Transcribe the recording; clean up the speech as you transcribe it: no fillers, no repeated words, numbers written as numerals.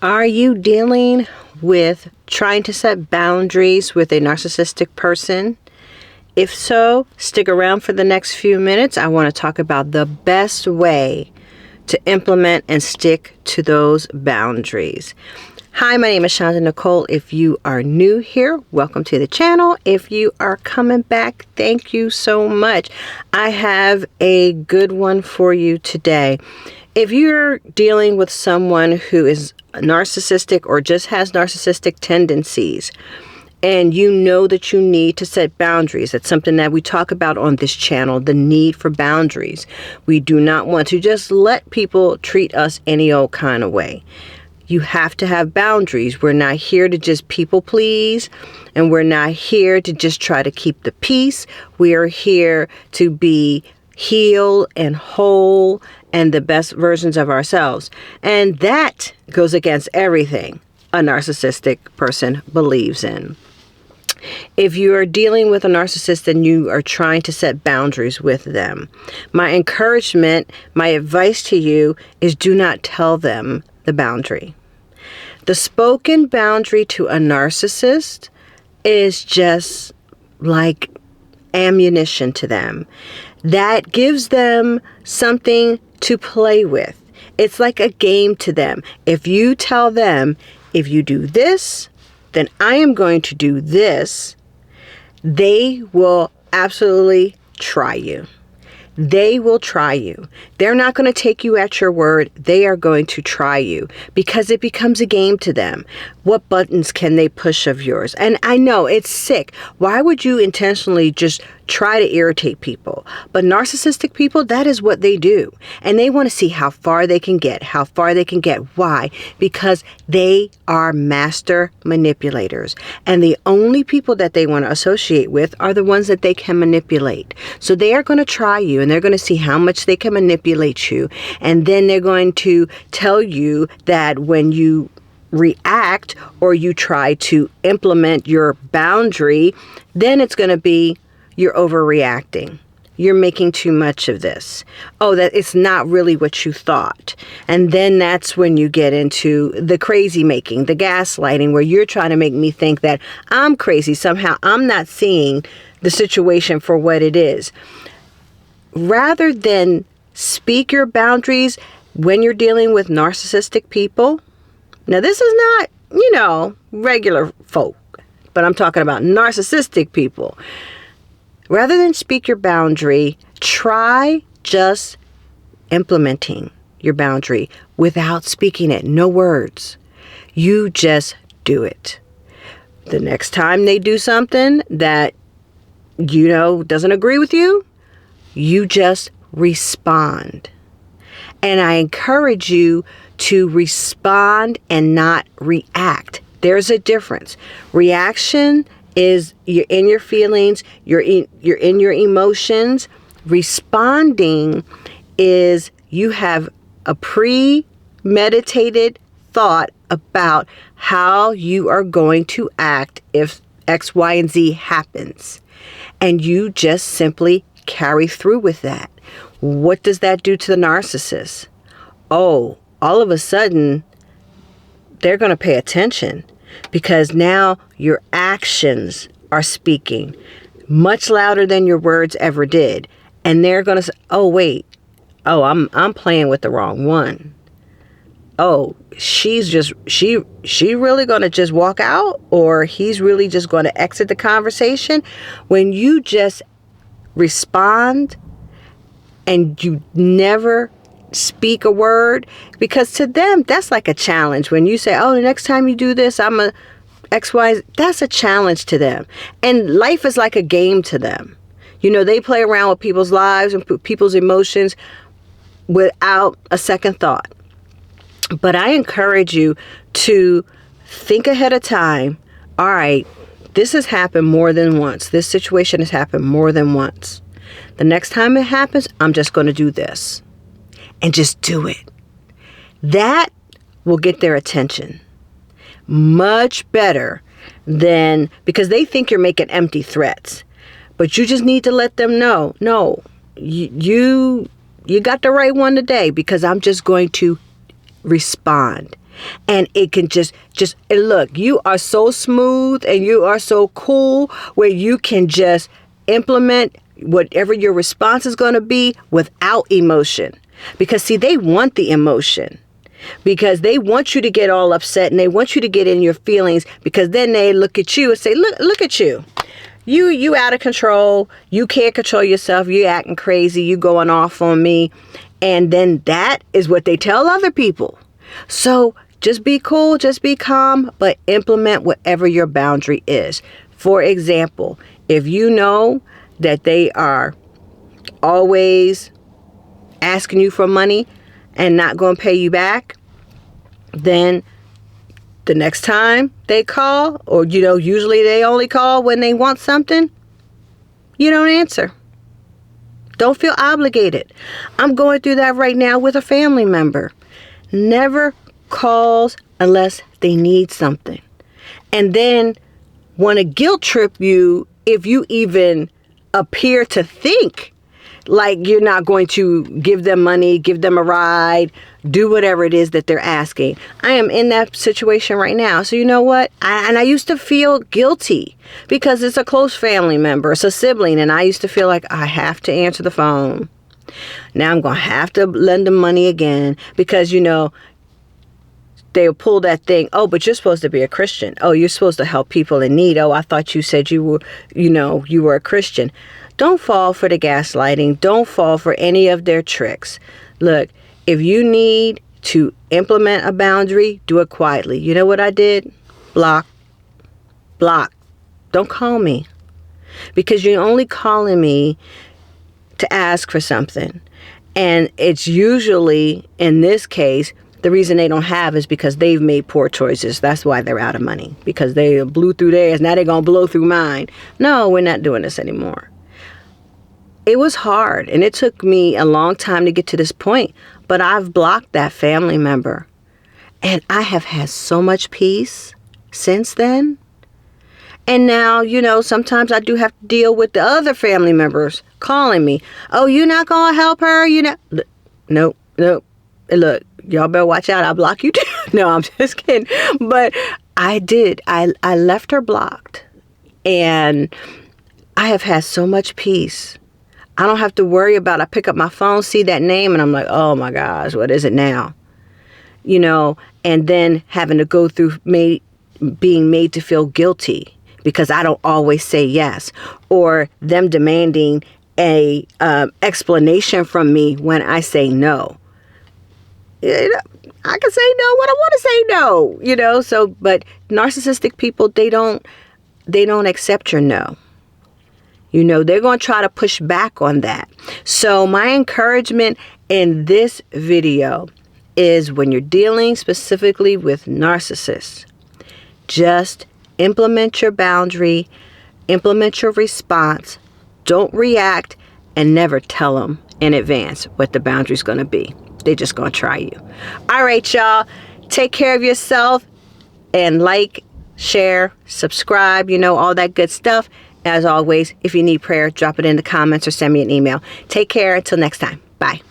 Are you dealing with trying to set boundaries with a narcissistic person? If so, stick around for the next few minutes. I want to talk about the best way to implement and stick to those boundaries. Hi, my name is Chandanicole. If you are new here, welcome to the channel. If you are coming back, thank you so much. I have a good one for you today. If you're dealing with someone who is narcissistic or just has narcissistic tendencies, and you know that you need to set boundaries, that's something that we talk about on this channel, the need for boundaries. We do not want to just let people treat us any old kind of way. You have to have boundaries. We're not here to just people please, and we're not here to just try to keep the peace. We are here to be healed and whole and the best versions of ourselves. And that goes against everything a narcissistic person believes in. If you are dealing with a narcissist and you are trying to set boundaries with them, my encouragement, my advice to you is do not tell them the boundary. The spoken boundary to a narcissist is just like ammunition to them. That gives them something to play with. It's like a game to them. If you tell them, if you do this, then I am going to do this, they will absolutely try you. They will try you. They're not going to take you at your word. They are going to try you because it becomes a game to them. What buttons can they push of yours? And I know it's sick. Why would you intentionally just try to irritate people? But narcissistic people, that is what they do. And they want to see how far they can get, Why? Because they are master manipulators. And the only people that they want to associate with are the ones that they can manipulate. So they are going to try you and they're going to see how much they can manipulate you. And then they're going to tell you that when you react or you try to implement your boundary, then it's going to be you're overreacting. You're making too much of this. Oh, that it's not really what you thought. And then that's when you get into the crazy making, the gaslighting, where you're trying to make me think that I'm crazy. Somehow I'm not seeing the situation for what it is. Rather than speak your boundaries when you're dealing with narcissistic people. Now, this is not, regular folk, but I'm talking about narcissistic people. Rather than speak your boundary, try just implementing your boundary without speaking it. No words. You just do it. The next time they do something that, doesn't agree with you, you just respond. And I encourage you to respond and not react. There's a difference. Reaction is you're in your feelings, you're in your emotions. Responding is you have a premeditated thought about how you are going to act if X, Y, and Z happens. And you just simply carry through with that. What does that do to the narcissist? Oh, all of a sudden, they're going to pay attention because now your actions are speaking much louder than your words ever did. And they're going to say, oh, wait. Oh, I'm playing with the wrong one. Oh, she really going to just walk out, or he's really just going to exit the conversation. When you just respond and you never speak a word, because to them that's like a challenge. When you say, oh, the next time you do this, I'm a XY, that's a challenge to them. And life is like a game to them. They play around with people's lives and people's emotions without a second thought. But I encourage you to think ahead of time. All right, this has happened more than once. This situation has happened more than once. The next time it happens, I'm just going to do this. And just do it. That will get their attention. Much better than, because they think you're making empty threats. But you just need to let them know, no, you got the right one today, because I'm just going to respond. And it can and look, you are so smooth and you are so cool where you can just implement whatever your response is going to be without emotion. Because see, they want the emotion. Because they want you to get all upset and they want you to get in your feelings, because then they look at you and say, look at you. You out of control. You can't control yourself. You acting crazy. You going off on me. And then that is what they tell other people. So just be cool, just be calm, but implement whatever your boundary is. For example, if you know that they are always asking you for money and not going to pay you back, then the next time they call, or usually they only call when they want something, you don't answer. Don't feel obligated. I'm going through that right now with a family member. Never calls unless they need something. And then want to guilt trip you if you even appear to think like you're not going to give them money, give them a ride, do whatever it is that they're asking. I am in that situation right now. So you know what? I used to feel guilty because it's a close family member, it's a sibling, and I used to feel like I have to answer the phone. Now I'm going to have to lend them money again because, they'll pull that thing. Oh, but you're supposed to be a Christian. Oh, you're supposed to help people in need. Oh, I thought you said you were, you were a Christian. Don't fall for the gaslighting. Don't fall for any of their tricks. Look, if you need to implement a boundary, do it quietly. You know what I did? Block. Don't call me. Because you're only calling me to ask for something. And it's usually, in this case, the reason they don't have is because they've made poor choices. That's why they're out of money. Because they blew through theirs. Now they're going to blow through mine. No, we're not doing this anymore. It was hard. And it took me a long time to get to this point. But I've blocked that family member. And I have had so much peace since then. And now, sometimes I do have to deal with the other family members calling me. Oh, you're not going to help her? Nope. Look, y'all better watch out. I'll block you too. No, I'm just kidding. But I did. I left her blocked. And I have had so much peace. I don't have to worry about, I pick up my phone, see that name, and I'm like, oh my gosh, what is it now? And then having to go through being made to feel guilty because I don't always say yes, or them demanding a explanation from me when I say no. I can say no when I want to say no, so, but narcissistic people, they don't accept your no. They're going to try to push back on that. So my encouragement in this video is, when you're dealing specifically with narcissists, just implement your boundary, implement your response, don't react, and never tell them in advance what the boundary is going to be. They're just going to try you. All right, y'all. Take care of yourself and like, share, subscribe, all that good stuff. As always, if you need prayer, drop it in the comments or send me an email. Take care until next time. Bye.